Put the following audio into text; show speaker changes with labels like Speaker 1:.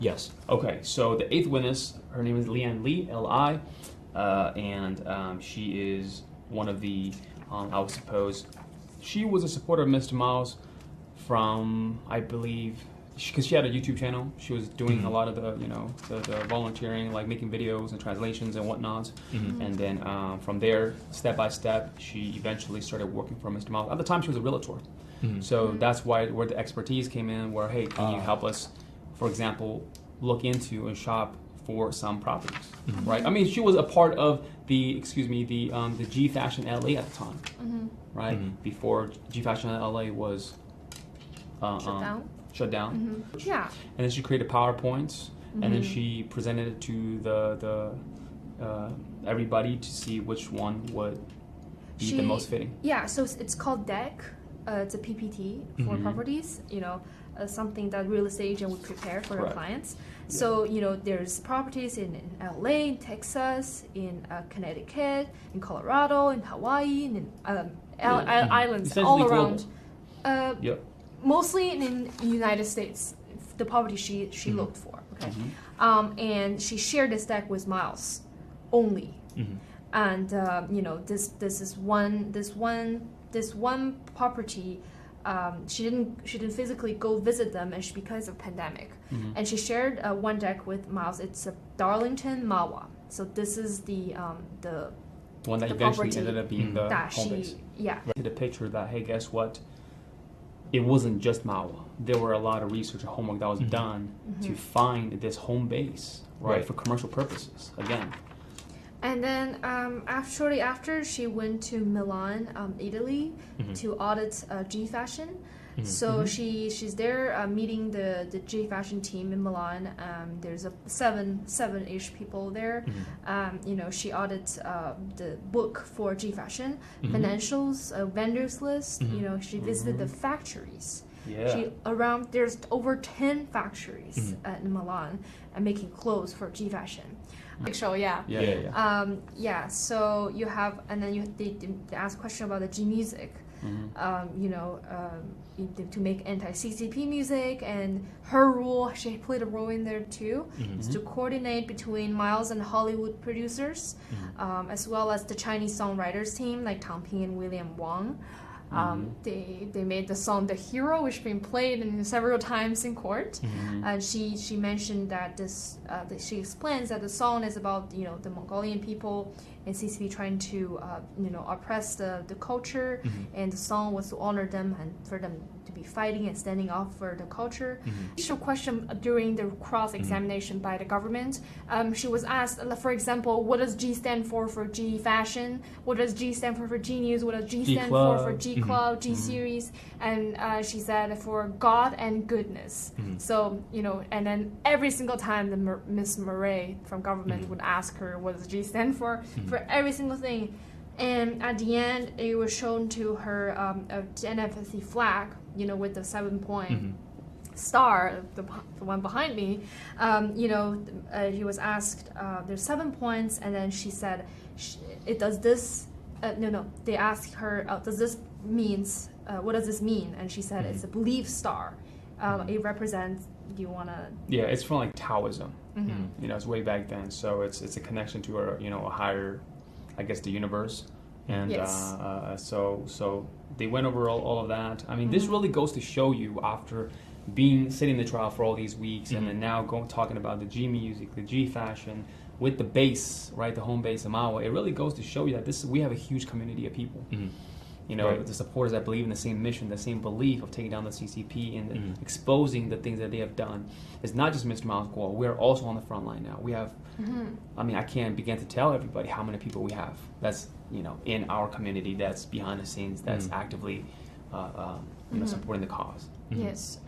Speaker 1: Yes.
Speaker 2: Okay, so the eighth witness, her name is Leanna Li, L-I, and she is one of the, I would suppose, she was a supporter of Mr. Miles from, I believe, because she had a YouTube channel. She was doing a lot of the, the volunteering, like making videos and translations and whatnot. And then from there, step by step, she eventually started working for Mr. Miles. At the time, she was a realtor. So that's where the expertise came in, where, hey, can you help us, for example, look into and shop for some properties, right? I mean, she was a part of the GFashion Italy at the time, right? Before GFashion Italy was shut down.
Speaker 3: Yeah.
Speaker 2: And then she created PowerPoints, and then she presented it to the everybody to see which one would be the most fitting.
Speaker 3: Yeah, so it's called deck. It's a PPT for properties, something that real estate agent would prepare for their clients. So, there's properties in LA, in Texas, in Connecticut, in Colorado, in Hawaii, in islands all around. Mostly in the United States, the property she looked for. Okay, and she shared this deck with Miles only, and this one property. She didn't physically go visit them, and because of pandemic, and she shared one deck with Miles. It's a Darlington Mawa. So this is the
Speaker 2: one that eventually ended up being the home base.
Speaker 3: Yeah.
Speaker 2: To the picture that, hey, guess what? It wasn't just Mawa. There were a lot of research and homework that was done to find this home base, right, for commercial purposes, again.
Speaker 3: And then shortly after, she went to Milan, Italy, to audit GFashion. So she's there meeting the GFashion team in Milan. There's seven-ish people there. She audits the book for GFashion, financials, vendors list. She visited the factories.
Speaker 2: Yeah.
Speaker 3: There's over 10 factories in Milan making clothes for GFashion. So so you have, and then they ask a question about the GMusic, to make anti-CCP music, and her role, she played a role in there too, is to coordinate between Miles and Hollywood producers, as well as the Chinese songwriters team like Tang Ping and William Wang. They made the song "The Hero," which has been played several times in court. And she mentioned that she explains that the song is about the Mongolian people and CCP trying to oppress the culture, and the song was to honor them and for them to be fighting and standing up for the culture. Initial question during the cross-examination by the government, she was asked, for example, what does G stand for GFashion? What does G stand for GNews? What does G stand for G Club, G Series? And she said for God and goodness. So, and then every single time the Miss Murray from government would ask her what does G stand for every single thing. And at the end, it was shown to her a NFSC flag, with the 7-point star, the one behind me. He was asked, there's 7 points, and then she said, "It does this." They asked her, "Does this means? What does this mean?" And she said, "It's a belief star. It represents." Do you wanna?
Speaker 2: Yeah, it's from like Taoism. It's way back then, so it's a connection to a higher, I guess, the universe. And so they went over all of that. I mean, this really goes to show you, after sitting in the trial for all these weeks, and then now talking about the GMusic, the GFashion, with the base, right, the home base of Mawa, it really goes to show you that we have a huge community of people. The supporters that believe in the same mission, the same belief of taking down the CCP and exposing the things that they have done. It's not just Mr. Miles Guo. We're also on the front line now. We have, I mean, I can't begin to tell everybody how many people we have that's, in our community, that's behind the scenes, that's actively, supporting the cause.
Speaker 3: Yes.